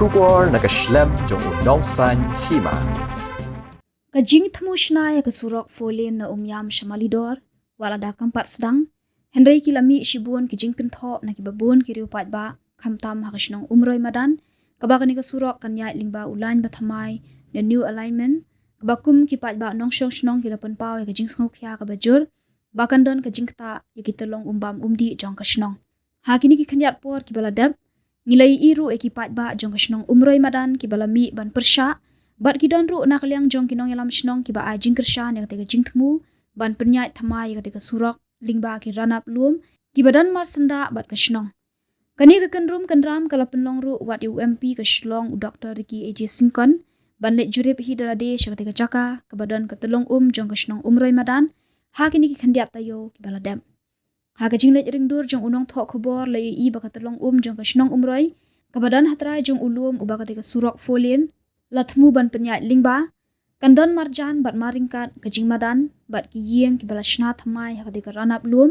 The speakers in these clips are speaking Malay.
Shubor nakaslem jong unong san Hima. Ka Jingthmu shnaya ka Surok folin na Umïam-Malidor wala da kampat sedang Henry kilami shibun ki Thaw na kibabun ki riupat ba kamtam hakashnong umroy madan kabaka ni ka Surok kanya lingba Laiñ ba Thymmai na new alignment kabakum ki pat ba nong shnong kilapan pau ka Jingthmu kya ka bajur bakan don ka Jingta ya kitolong umbam umdi jong ka shnong hakini ki kanyat por ki baladab ngilai iru ekipat ba jong ka shnong umroy madan ki balami ban persha bat kidon ru nak liang jong kinong yalam shnong ki ba a jingkersha ne ka Jingthmu ban pernyai Thymmai ka Surok lingba ki ranap luom ki badan mar senda bat ka shnong kani ka kanrum kanram kala penlong ru wat UMP ka shlong Dr. ki AJ Singkon ban let jurip hi darade shakati ka jaka ka badan ka telong jong ka shnong umroy madan ha kini ki khandiap tayo ki baladam ha ka jinglet ringdur jong unong Thaw khobor lai i ba ka telong jong ka shnong umroy ka badan hatrai jong ulum uba ka Surok folin latmu ban penyat lingba kandon marjan bat maringkat ka jingmadan bat ki yeng ki balashna Thymmai ha ka ranap luom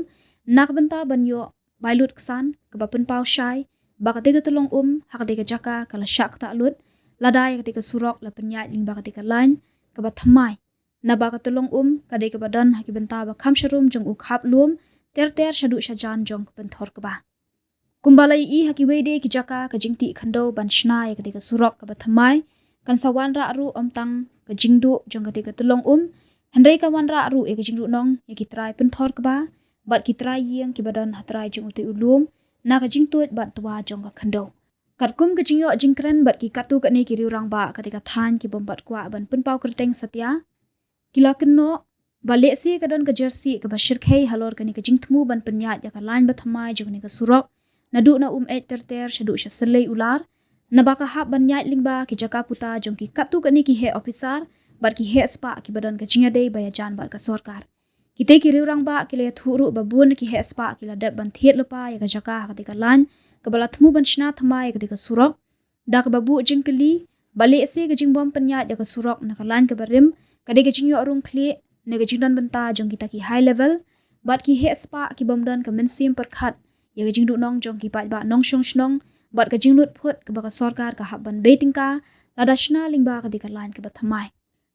nak benta banyo bailut ksan ka bapen pau shai ba ka telong ha ka jaka kala syak ta lut ladai ka Surok la penyat lingba ka Laiñ ka ba Thymmai na ba ka telong ka badan ha ki benta ba kham sharum jong ukhap luom ter shadu shajan jong ka penthor ka ba kumbalai i ha ki wede ki jaka ka jingti khando ban shna ka Surok ka ba Thymmai kan sawan ra ru omtang ka jingdu jong ka telong handai ka wan ra ru ka jingdu nong ya ki trai penthor ka ba bat ki trai yeng ki badan hatrai jong uti ulum na ka jingtuat bat twa jong ka khando katkum ka jingyo jingkren bat ki katu ka ne ki riurang ba ka than ki bombat kwa ban penpau kerteng satya kila kenno balik si ka don ka jersey ka bashir khei Halor ka ni ka Jingthmu ban penyat ya ka Laiñ ba Thymmai jong ni ka Surok nadu na ter shadu shaselei ular na baka hap ban nyat lingba ki jaka puta jong ki katu ka ni ki he officer bat ki he spa ki badan ka jingade baya jan bat ka sorkar kite ki riurang ba ki le thuru babun ki he spa ki ladap ban thiet lepa ya ka jaka ka Laiñ ka bala thmu ban shna Thymmai ka Surok da ka babu jingkeli balik se ka jingbom penyat ya ka Surok na ka Laiñ ka barim ka de ka jingyo arung kle ne ka jingdan benta jong kita ki high level bat ki he spa ki bomdan ka mensim perkhat ya ka jingdu nong jong ki pat ba nong shong shnong bat ka jinglut phut ka ba ka sorkar ka hab ban beting ka ladashna lingba ka Laiñ ka ba Thymmai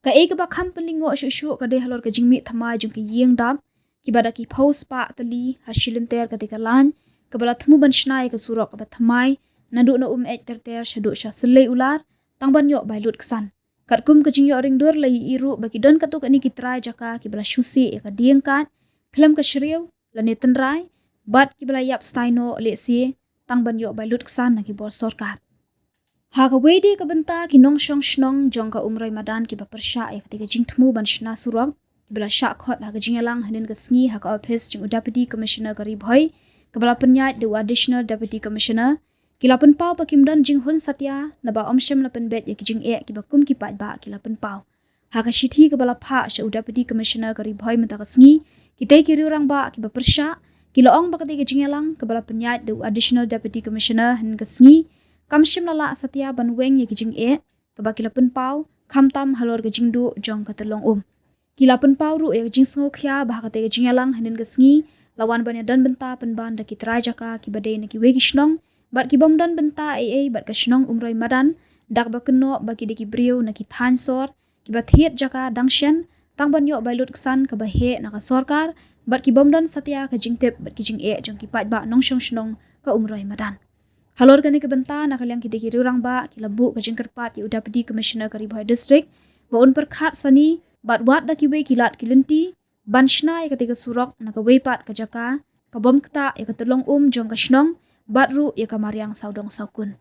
ka ka ba kham pelingo shu ka de Halor ka jingmi Thymmai jong ki yeng dap ki bada ki post pa tali hashilenter ka Laiñ ka bala thmu ban shnai ka Surok ka ba Thymmai nadu na ter shadu sha selei ular tangban yo bailut ksan katkum ka jingyo ringdur lai iru baki don ka tu ka ni ki trai jaka ki bala shusi ka diengkat klam ka shriu la neten rai bat ki bala yap staino le si tangban yo bailut ksan na ki bor sorkar ha ka wedi ka benta ki nong shong shnong jong ka umroy madan ki ba persha ka Jingthmu ban shna Surok ki bala sha khot ha ka jingyalang hanin ka sngi ha ka office jing deputy commissioner ka ribhoi ka bala penyat the additional deputy commissioner ki lapan pau pa kimdan jinghun satya na ba omshem lapan bet ya ki jing ki ba kum ki pat ba ki lapan pau ha ka shithi ka bala pha sha deputy commissioner ka ribhoi mata ka sngi ki te ki riurang ba ki ba persha ki laong ba ka jingyalang ka bala penyat the additional deputy commissioner han ka sngi kamshim lala satya ban weng ya ki jing ka ba ki lapan pau khamtam Halor ka jingdu jong ka telong ki lapan pau ru ya jing sngo khya ba ka jingyalang hanin ka sngi lawan ban ya dan benta penban da ki trai jaka ki bade na ki wegi shnong bat ki bom dan benta bat ka shnong umroy madan dak ba kenno ba ki de ki brio na ki than sor ki ba thiet jaka dangshen tangban yo bailut ksan ka ba he na ka sorkar bat ki bom dan satya ka jingtep bat ki jing jong ki pat ba nong shong shnong ka umroy madan Halor ka ni ka benta na kalyang ki de ki riurang ba ki labu ka jingkerpat ya deputy commissioner ka Ribhoi district ba un perkhat sani bat wat da ki we ki lat ki linti banshna ya ka Surok na ka weipat ka jaka ka bom kta ya ka telong jong ka shnong bat ru ya ka mariang saudong saukun